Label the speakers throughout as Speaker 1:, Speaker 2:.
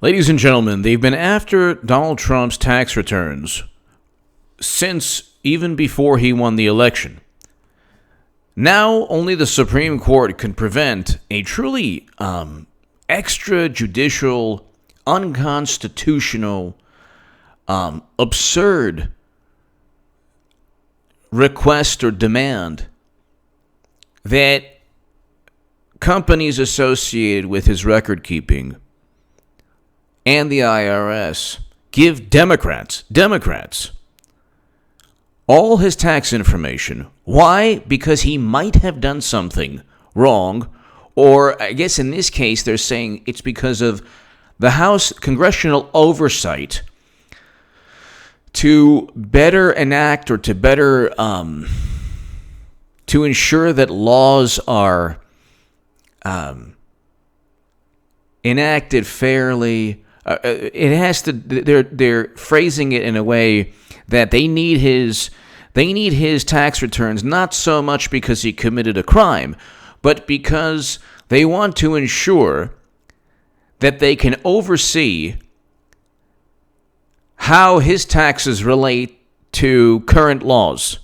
Speaker 1: Ladies and gentlemen, they've been after Donald Trump's tax returns since even before he won the election. Now, only the Supreme Court can prevent a truly extrajudicial, unconstitutional, absurd request or demand that companies associated with his record keeping and the IRS give Democrats all his tax information. Why? Because he might have done something wrong, or I guess in this case they're saying it's because of the House congressional oversight to better enact or to better to ensure that laws are enacted fairly. It has to. They're phrasing it in a way that they need his tax returns not so much because he committed a crime, but because they want to ensure that they can oversee how his taxes relate to current laws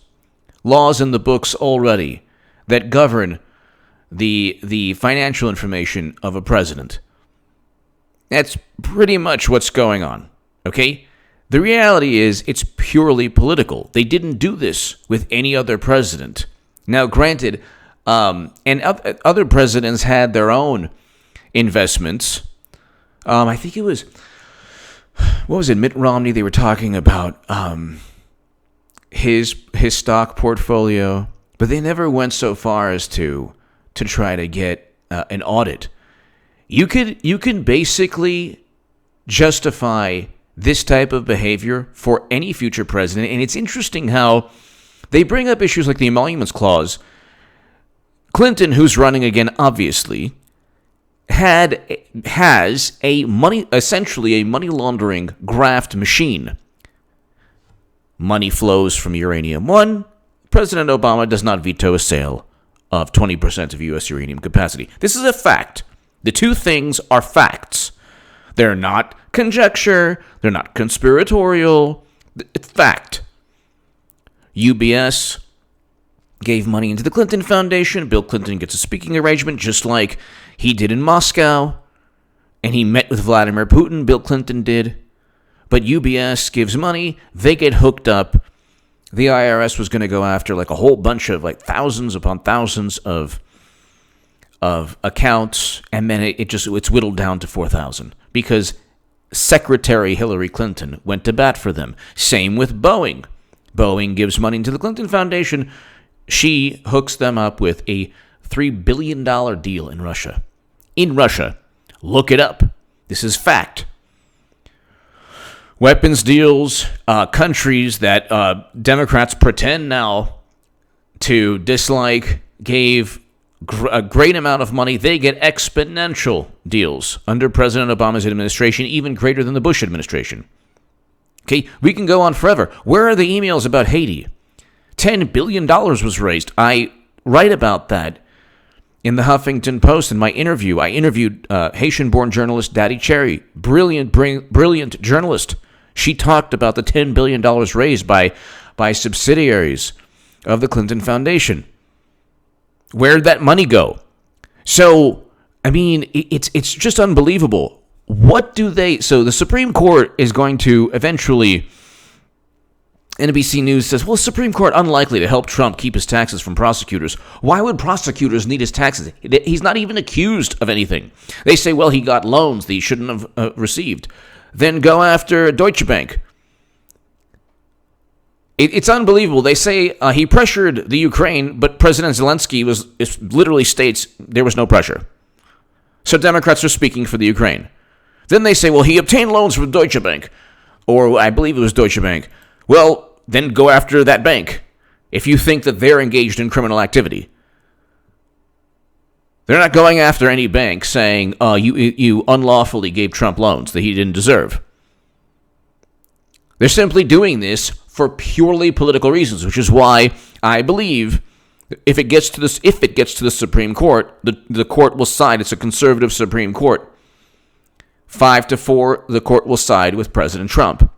Speaker 1: in the books already that govern the financial information of a president. That's pretty much what's going on, okay? The reality is it's purely political. They didn't do this with any other president. Now, granted, and other presidents had their own investments. I think it was, what was it, Mitt Romney? They were talking about his stock portfolio, but they never went so far as to try to get an audit. You can basically justify this type of behavior for any future president, and it's interesting how they bring up issues like the Emoluments Clause. Clinton, who's running again, obviously, has essentially a money laundering graft machine. Money flows from Uranium One. President Obama does not veto a sale of 20% of U.S. uranium capacity. This is a fact. The two things are facts. They're not conjecture. They're not conspiratorial. It's fact. UBS gave money into the Clinton Foundation. Bill Clinton gets a speaking arrangement just like he did in Moscow. And he met with Vladimir Putin. Bill Clinton did. But UBS gives money. They get hooked up. The IRS was going to go after like a whole bunch of like thousands upon thousands of accounts, and then it's whittled down to 4,000 because Secretary Hillary Clinton went to bat for them. Same with Boeing. Boeing gives money to the Clinton Foundation. She hooks them up with a $3 billion deal in Russia. In Russia. Look it up. This is fact. Weapons deals, countries that Democrats pretend now to dislike gave a great amount of money. They get exponential deals under President Obama's administration, even greater than the Bush administration. Okay, we can go on forever. Where are the emails about Haiti? $10 billion was raised. I write about that in the Huffington Post in my interview. I interviewed Haitian-born journalist Daddy Cherry, brilliant journalist. She talked about the $10 billion raised by subsidiaries of the Clinton Foundation. Where'd that money go? So, I mean, it's just unbelievable. So the Supreme Court is going to eventually, NBC News says, well, Supreme Court unlikely to help Trump keep his taxes from prosecutors. Why would prosecutors need his taxes? He's not even accused of anything. They say, well, he got loans that he shouldn't have received. Then go after Deutsche Bank. It's unbelievable. They say he pressured the Ukraine, but President Zelensky literally states there was no pressure. So Democrats are speaking for the Ukraine. Then they say, well, he obtained loans from Deutsche Bank, or I believe it was Deutsche Bank. Well, then go after that bank if you think that they're engaged in criminal activity. They're not going after any bank saying, you unlawfully gave Trump loans that he didn't deserve. They're simply doing this for purely political reasons, which is why I believe if it gets to the Supreme Court, the court will side. It's a conservative Supreme Court. 5-4, the court will side with President Trump.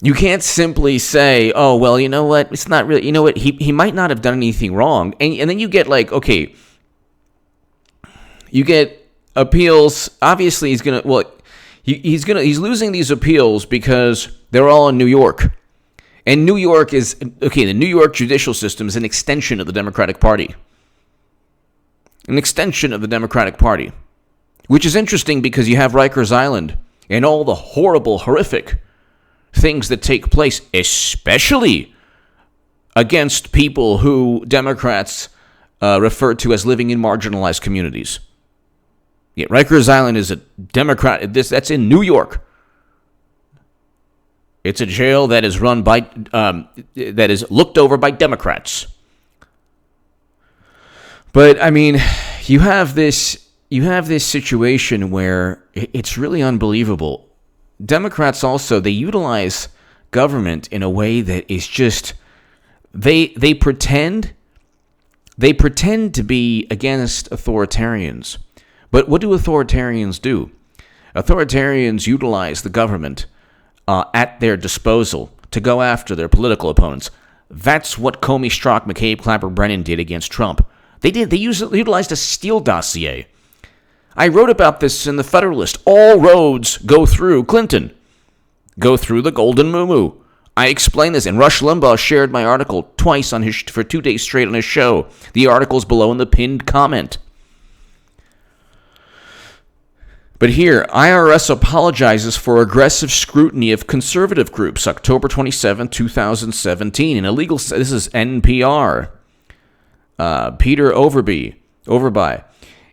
Speaker 1: You can't simply say, oh, well, you know what? It's not really, you know what? He might not have done anything wrong. And then you get like, okay, you get appeals. Obviously, he's losing these appeals because they're all in New York. And New York is, okay, the New York judicial system is an extension of the Democratic Party. An extension of the Democratic Party. Which is interesting because you have Rikers Island and all the horrible, horrific things that take place, especially against people who Democrats refer to as living in marginalized communities. Yeah, Rikers Island is a Democrat. That's in New York. It's a jail that is run by, that is looked over by Democrats. But I mean, you have this situation where it's really unbelievable. Democrats also, they utilize government in a way that is just, they pretend to be against authoritarians. But what do authoritarians do? Authoritarians utilize the government at their disposal to go after their political opponents. That's what Comey, Strzok, McCabe, Clapper, Brennan did against Trump. They utilized a Steele dossier. I wrote about this in the Federalist. All roads go through Clinton, go through the Golden Moo. I explained this, and Rush Limbaugh shared my article twice for 2 days straight on his show. The article's below in the pinned comment. But here, IRS apologizes for aggressive scrutiny of conservative groups, October 27, 2017. This is NPR. Peter Overby.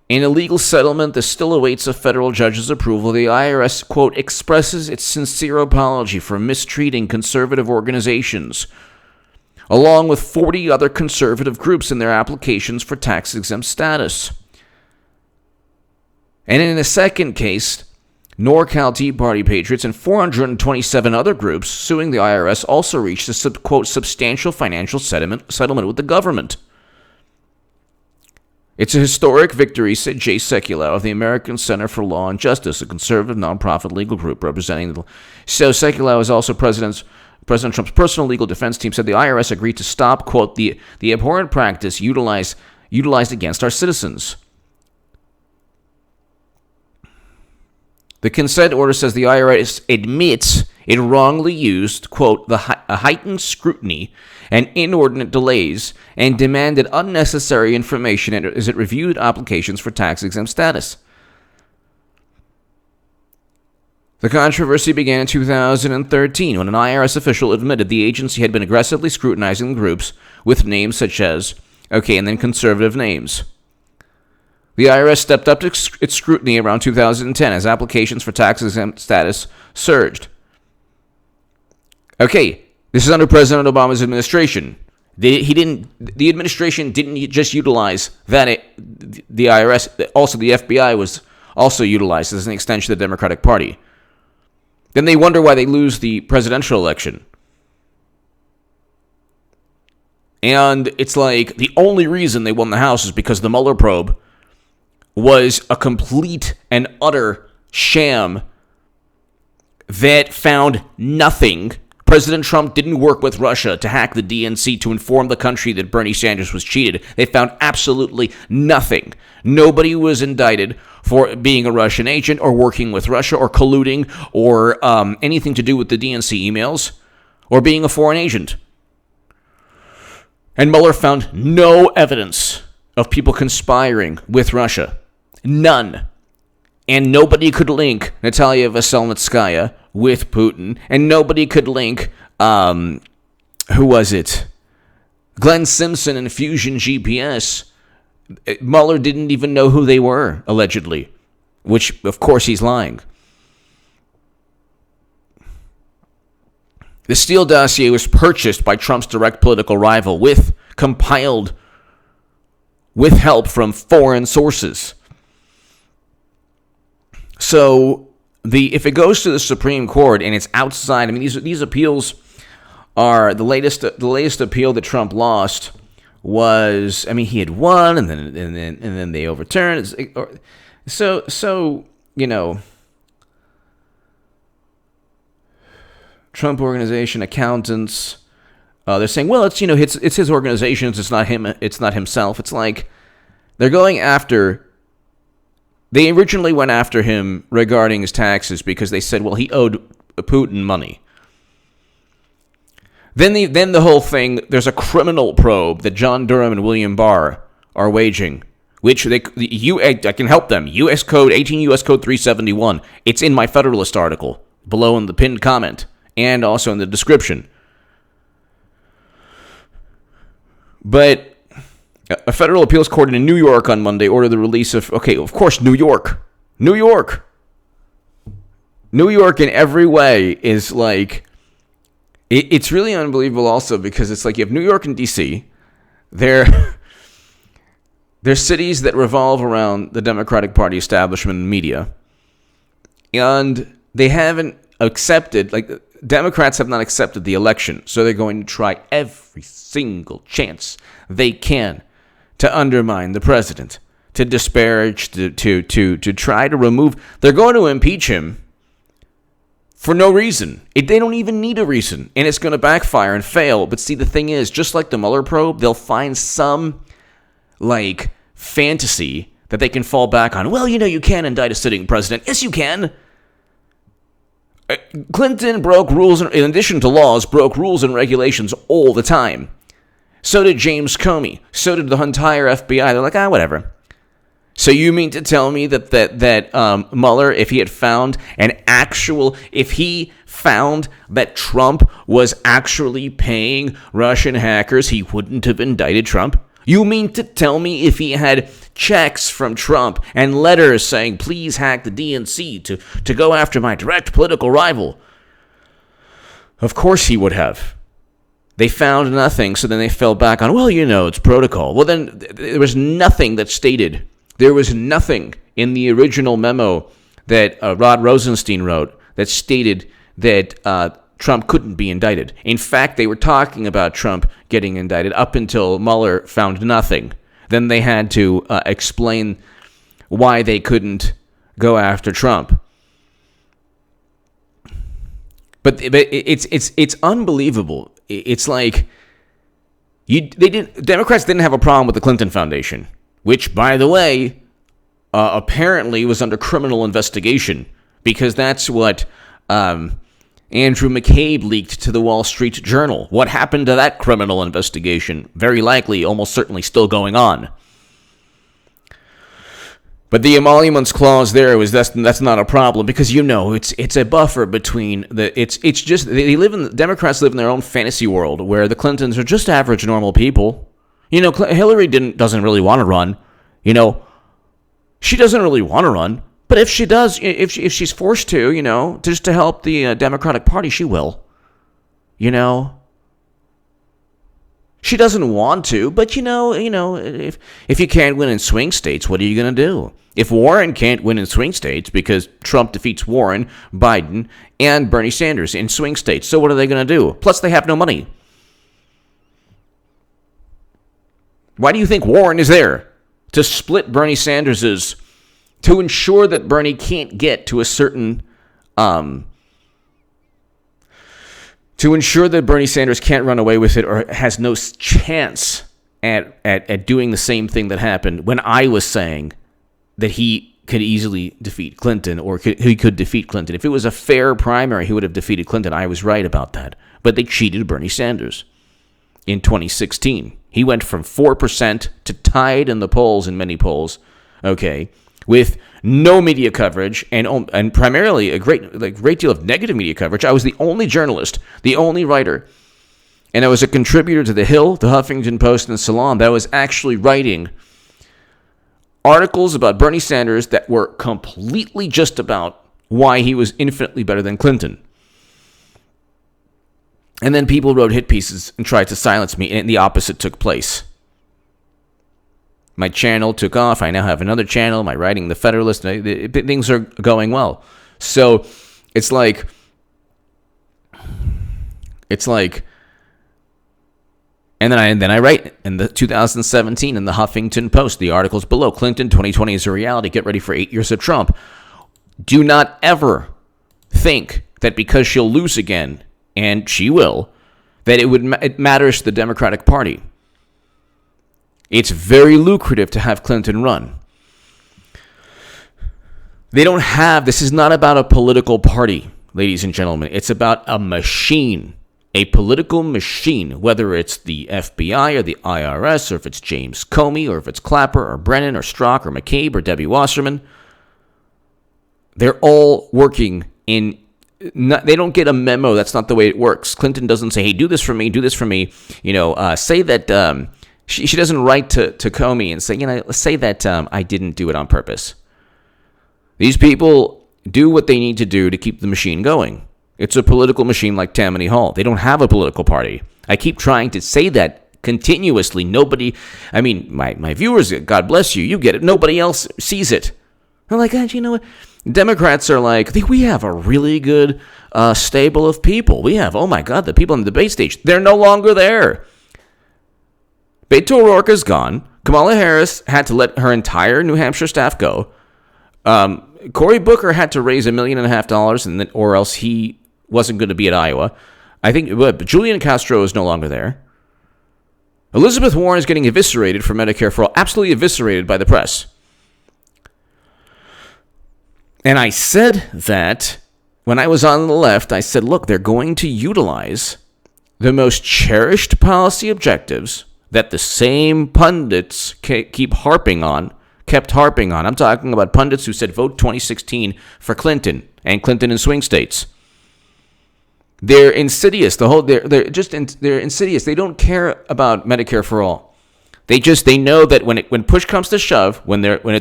Speaker 1: In a legal settlement that still awaits a federal judge's approval, the IRS, quote, expresses its sincere apology for mistreating conservative organizations, along with 40 other conservative groups in their applications for tax-exempt status. And in a second case, NorCal Tea Party patriots and 427 other groups suing the IRS also reached a, quote, substantial financial settlement with the government. It's a historic victory, said Jay Sekulow of the American Center for Law and Justice, a conservative nonprofit legal group representing the... So Sekulow is also President Trump's personal legal defense team, said the IRS agreed to stop, quote, the abhorrent practice utilized against our citizens. The consent order says the IRS admits it wrongly used, quote, a heightened scrutiny and inordinate delays and demanded unnecessary information as it reviewed applications for tax-exempt status. The controversy began in 2013 when an IRS official admitted the agency had been aggressively scrutinizing groups with names such as, okay, and then conservative names. The IRS stepped up its scrutiny around 2010 as applications for tax-exempt status surged. Okay, this is under President Obama's administration. The administration didn't just utilize the IRS. Also, the FBI was also utilized as an extension of the Democratic Party. Then they wonder why they lose the presidential election. And it's like the only reason they won the House is because the Mueller probe was a complete and utter sham that found nothing. President Trump didn't work with Russia to hack the DNC to inform the country that Bernie Sanders was cheated. They found absolutely nothing. Nobody was indicted for being a Russian agent or working with Russia or colluding or anything to do with the DNC emails or being a foreign agent. And Mueller found no evidence of people conspiring with Russia. None. And nobody could link Natalia Veselnitskaya with Putin. And nobody could link, who was it? Glenn Simpson and Fusion GPS. Mueller didn't even know who they were, allegedly. Which, of course, he's lying. The Steele dossier was purchased by Trump's direct political rival, compiled with help from foreign sources. So, if it goes to the Supreme Court and it's outside, I mean, these appeals are the latest appeal that Trump lost was, I mean, he had won, and then they overturned. So you know, Trump Organization accountants, they're saying, well, it's it's his organizations, it's not him, it's not himself. It's like they're going after. They originally went after him regarding his taxes because they said, well, he owed Putin money. Then the whole thing, there's a criminal probe that John Durham and William Barr are waging, which I can help them. 18 U.S. Code 371. It's in my Federalist article below in the pinned comment and also in the description. But a federal appeals court in New York on Monday ordered the release of, of course, New York in every way is like, it's really unbelievable also because it's like you have New York and D.C. They're cities that revolve around the Democratic Party establishment and media. And they haven't accepted, Democrats have not accepted the election. So they're going to try every single chance they can to undermine the president, to disparage, to try to remove. They're going to impeach him for no reason. They don't even need a reason. And it's going to backfire and fail. But see, the thing is, just like the Mueller probe, they'll find some, fantasy that they can fall back on. Well, you can indict a sitting president. Yes, you can. Clinton broke rules, in addition to laws, broke rules and regulations all the time. So did James Comey. So did the entire FBI. They're like, whatever. So you mean to tell me that Mueller, if he found that Trump was actually paying Russian hackers, he wouldn't have indicted Trump? You mean to tell me if he had checks from Trump and letters saying, please hack the DNC to go after my direct political rival? Of course he would have. They found nothing, so then they fell back on, it's protocol. Well, then there was nothing that stated. There was nothing in the original memo that Rod Rosenstein wrote that stated that Trump couldn't be indicted. In fact, they were talking about Trump getting indicted up until Mueller found nothing. Then they had to explain why they couldn't go after Trump. But it's unbelievable. It's like Democrats didn't have a problem with the Clinton Foundation, which, by the way, apparently was under criminal investigation because that's what Andrew McCabe leaked to the Wall Street Journal. What happened to that criminal investigation? Very likely, almost certainly still going on. But the emoluments clause there that's not a problem because it's a buffer between Democrats live in their own fantasy world where the Clintons are just average normal people. Hillary doesn't really want to run. She doesn't really want to run. But if she does, if she's forced to, just to help the Democratic Party, she will. She doesn't want to, but if you can't win in swing states, what are you going to do? If Warren can't win in swing states because Trump defeats Warren, Biden, and Bernie Sanders in swing states, so what are they going to do? Plus, they have no money. Why do you think Warren is there? To split Bernie Sanders's, to ensure that Bernie can't get to a certain, to ensure that Bernie Sanders can't run away with it or has no chance at doing the same thing that happened when I was saying that he could easily defeat Clinton or he could defeat Clinton. If it was a fair primary, he would have defeated Clinton. I was right about that. But they cheated Bernie Sanders in 2016. He went from 4% to tied in the polls, in many polls, with no media coverage and primarily a great deal of negative media coverage. I was the only journalist, the only writer, and I was a contributor to The Hill, The Huffington Post, and Salon that was actually writing articles about Bernie Sanders that were completely just about why he was infinitely better than Clinton. And then people wrote hit pieces and tried to silence me, and the opposite took place. My channel took off. I now have another channel. My writing, The Federalist, things are going well. So it's like And then I write in the 2017 in the Huffington Post, the articles below, Clinton 2020 is a reality. Get ready for 8 years of Trump. Do not ever think that because she'll lose again, and she will, that it matters to the Democratic Party. It's very lucrative to have Clinton run. This is not about a political party, ladies and gentlemen. It's about a machine, a political machine, whether it's the FBI or the IRS, or if it's James Comey, or if it's Clapper or Brennan or Strzok or McCabe or Debbie Wasserman. They're all working they don't get a memo. That's not the way it works. Clinton doesn't say, hey, do this for me, do this for me. Say that she doesn't write to Comey and say, say that I didn't do it on purpose. These people do what they need to do to keep the machine going. It's a political machine like Tammany Hall. They don't have a political party. I keep trying to say that continuously. My viewers, God bless you, you get it. Nobody else sees it. They're like, you know what? Democrats are like, we have a really good stable of people. We have, oh my God, the people on the debate stage. They're no longer there. Beto O'Rourke is gone. Kamala Harris had to let her entire New Hampshire staff go. Cory Booker had to raise $1.5 million, or else he wasn't going to be at Iowa. I think Julian Castro is no longer there. Elizabeth Warren is getting eviscerated for Medicare for All, absolutely eviscerated by the press. And I said that when I was on the left, I said, look, they're going to utilize the most cherished policy objectives that the same pundits kept harping on. I'm talking about pundits who said vote 2016 for Clinton and Clinton in swing states. They're insidious. They're insidious. They don't care about Medicare for all. They know that when push comes to shove, when they're on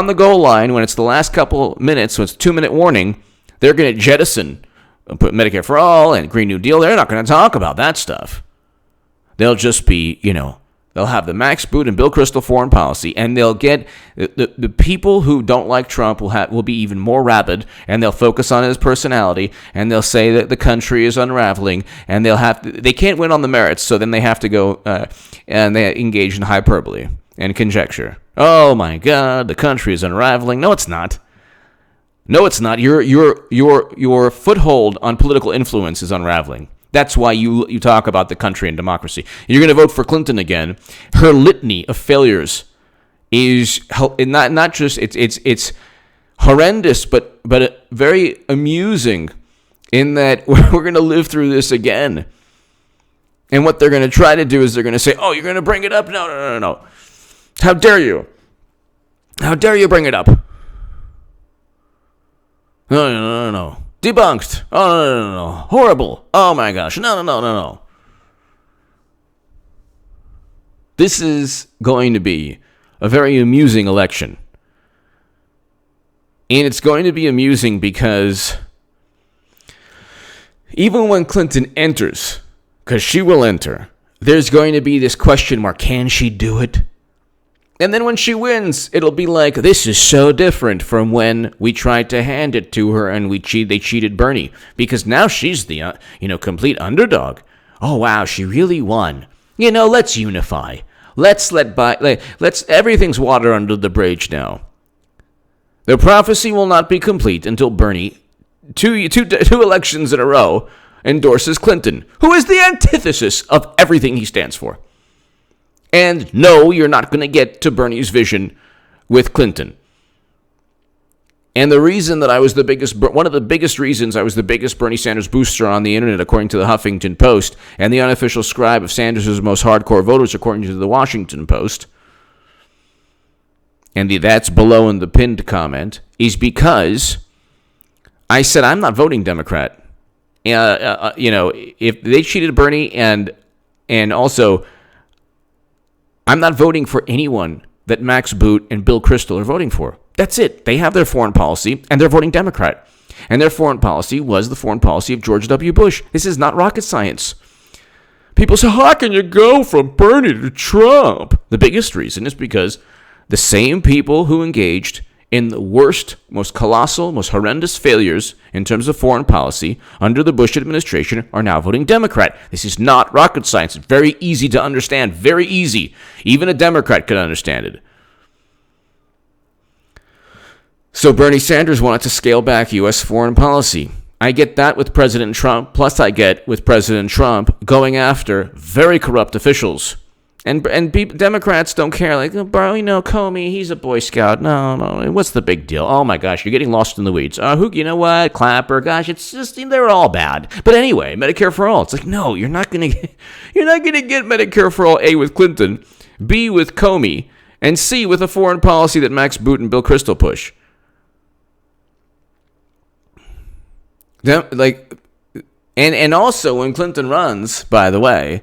Speaker 1: the goal line, when it's the last couple minutes, when it's 2-minute warning, they're going to jettison, put Medicare for all and Green New Deal. They're not going to talk about that stuff. They'll just be, they'll have the Max Boot and Bill Kristol foreign policy, and they'll get the people who don't like Trump will be even more rabid, and they'll focus on his personality, and they'll say that the country is unraveling, and they can't win on the merits, so then they have to go and they engage in hyperbole and conjecture. Oh my God, the country is unraveling. No, it's not. No, it's not. Your foothold on political influence is unraveling. That's why you talk about the country and democracy. You're going to vote for Clinton again. Her litany of failures is not just it's horrendous, but very amusing in that we're going to live through this again. And what they're going to try to do is they're going to say, "Oh, you're going to bring it up? No. How dare you? How dare you bring it up? No. Debunked. Oh, no. Horrible. Oh, my gosh. No. This is going to be a very amusing election. And it's going to be amusing because even when Clinton enters, because she will enter, there's going to be this question mark. Can she do it? And then when she wins, it'll be like, this is so different from when we tried to hand it to her and they cheated Bernie. Because now she's the, complete underdog. Oh, wow, she really won. Let's unify. Everything's water under the bridge now. The prophecy will not be complete until Bernie, two elections in a row, endorses Clinton, who is the antithesis of everything he stands for. And no, you're not going to get to Bernie's vision with Clinton. And the reason that one of the biggest reasons I was the biggest Bernie Sanders booster on the internet, according to the Huffington Post, and the unofficial scribe of Sanders' most hardcore voters, according to the Washington Post, and that's below in the pinned comment, is because I said I'm not voting Democrat. If they cheated Bernie and also, I'm not voting for anyone that Max Boot and Bill Kristol are voting for. That's it. They have their foreign policy, and they're voting Democrat. And their foreign policy was the foreign policy of George W. Bush. This is not rocket science. People say, how can you go from Bernie to Trump? The biggest reason is because the same people who engaged in the worst, most colossal, most horrendous failures in terms of foreign policy under the Bush administration are now voting Democrat. This is not rocket science. It's very easy to understand. Very easy. Even a Democrat could understand it. So Bernie Sanders wanted to scale back U.S. foreign policy. I get that with President Trump, plus I get with President Trump going after very corrupt officials. And Democrats don't care, like, oh, bro, Comey, he's a Boy Scout. No, what's the big deal? Oh my gosh, you're getting lost in the weeds. You know what, Clapper, gosh, it's just, they're all bad. But anyway, Medicare for all. It's like, no, you're not gonna get Medicare for all, A, with Clinton, B, with Comey, and C, with a foreign policy that Max Boot and Bill Kristol push. And also when Clinton runs, by the way,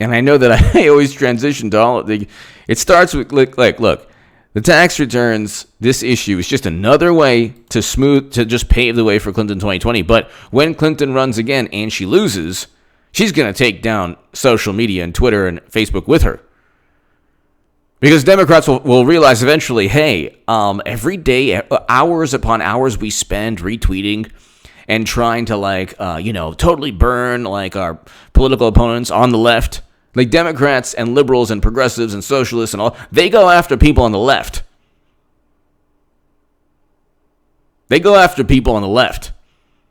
Speaker 1: and I know that I always transition to all of the, it starts with, look, the tax returns, this issue is just another way to just pave the way for Clinton 2020. But when Clinton runs again and she loses, she's going to take down social media and Twitter and Facebook with her. Because Democrats will realize eventually, hey, every day, hours upon hours we spend retweeting and trying to totally burn our political opponents on the left. Like Democrats and liberals and progressives and socialists and all, they go after people on the left.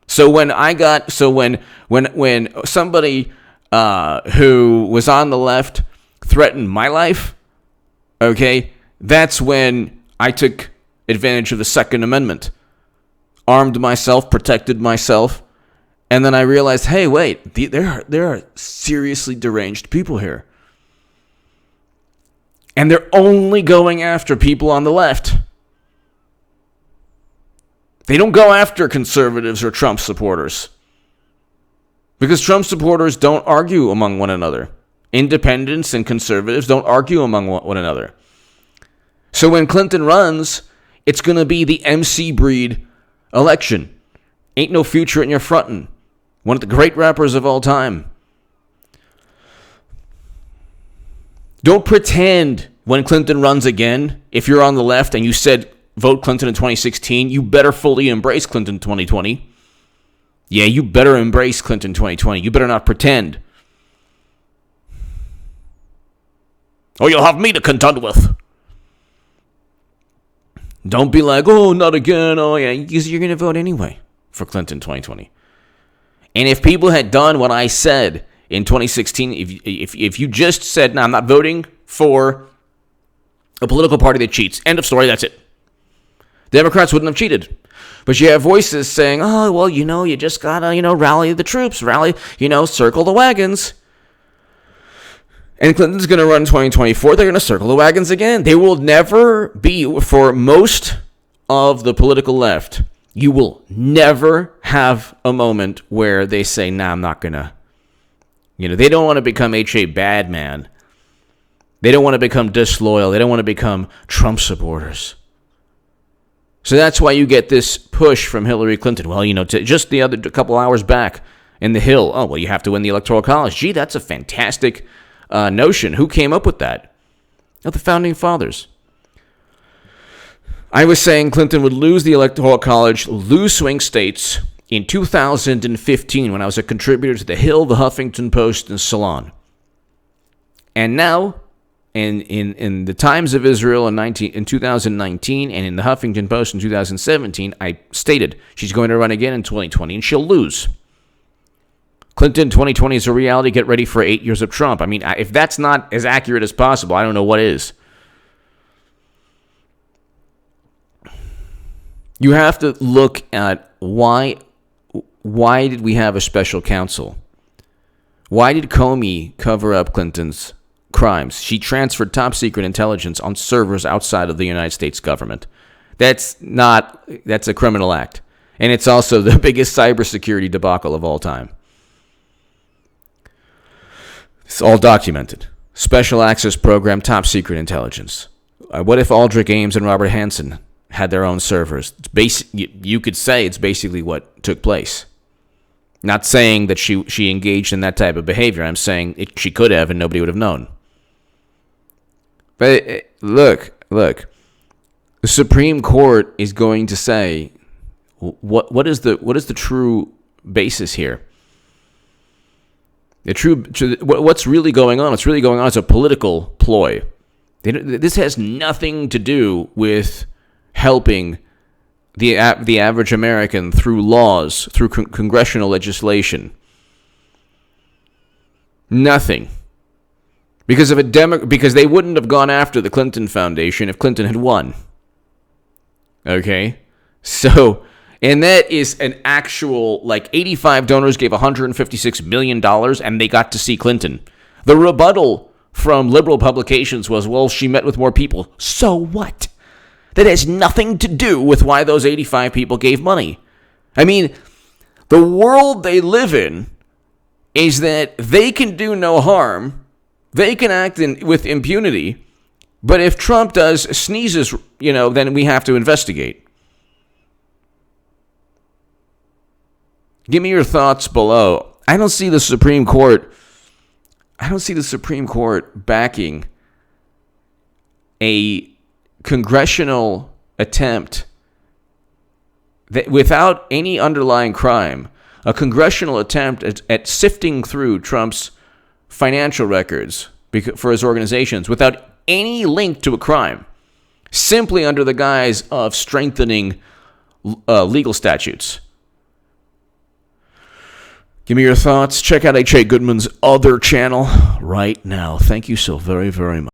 Speaker 1: So when somebody who was on the left threatened my life, okay, that's when I took advantage of the Second Amendment, armed myself, protected myself. And then I realized, hey, wait, there are seriously deranged people here. And they're only going after people on the left. They don't go after conservatives or Trump supporters. Because Trump supporters don't argue among one another. Independents and conservatives don't argue among one another. So when Clinton runs, it's going to be the MC breed election. Ain't no future in your frontin'. One of the great rappers of all time. Don't pretend when Clinton runs again, if you're on the left and you said vote Clinton in 2016, you better fully embrace Clinton 2020. Yeah, you better embrace Clinton 2020. You better not pretend. Or you'll have me to contend with. Don't be like, oh, not again. Oh, yeah, because you're going to vote anyway for Clinton 2020. And if people had done what I said in 2016, if you just said, no, I'm not voting for a political party that cheats, end of story, that's it. Democrats wouldn't have cheated. But you have voices saying, oh, well, you just got to, rally the troops, circle the wagons. And Clinton's going to run 2024. They're going to circle the wagons again. They will never be, for most of the political left, you will never have a moment where they say, nah, I'm not going to. They don't want to become H.A. Badman. They don't want to become disloyal. They don't want to become Trump supporters. So that's why you get this push from Hillary Clinton. Well, just a couple hours back in the Hill. Oh, well, you have to win the Electoral College. Gee, that's a fantastic notion. Who came up with that? Oh, the Founding Fathers. I was saying Clinton would lose the Electoral College, lose swing states in 2015 when I was a contributor to The Hill, The Huffington Post, and Salon. And now, in the Times of Israel in 2019 and in The Huffington Post in 2017, I stated she's going to run again in 2020 and she'll lose. Clinton 2020 is a reality. Get ready for 8 years of Trump. I mean, if that's not as accurate as possible, I don't know what is. You have to look at why did we have a special counsel? Why did Comey cover up Clinton's crimes? She transferred top secret intelligence on servers outside of the United States government. That's a criminal act. And it's also the biggest cybersecurity debacle of all time. It's all documented. Special access program, top secret intelligence. What if Aldrich Ames and Robert Hansen had their own servers? You could say it's basically what took place. Not saying that she engaged in that type of behavior. I'm saying she could have and nobody would have known. But look. The Supreme Court is going to say, what is the true basis here? What's really going on? What's really going on is a political ploy. This has nothing to do with helping the average American through laws, through congressional legislation. Nothing. Because they wouldn't have gone after the Clinton Foundation if Clinton had won. Okay? So, and that is an actual, 85 donors gave $156 million and they got to see Clinton. The rebuttal from liberal publications was, well, she met with more people. So what? That has nothing to do with why those 85 people gave money. I mean, the world they live in is that they can do no harm. They can act with impunity. But if Trump sneezes, then we have to investigate. Give me your thoughts below. I don't see the Supreme Court backing a congressional attempt that, without any underlying crime, a congressional attempt at sifting through Trump's financial records for his organizations without any link to a crime, simply under the guise of strengthening legal statutes. Give me your thoughts. Check out H.A. Goodman's other channel right now. Thank you so very, very much.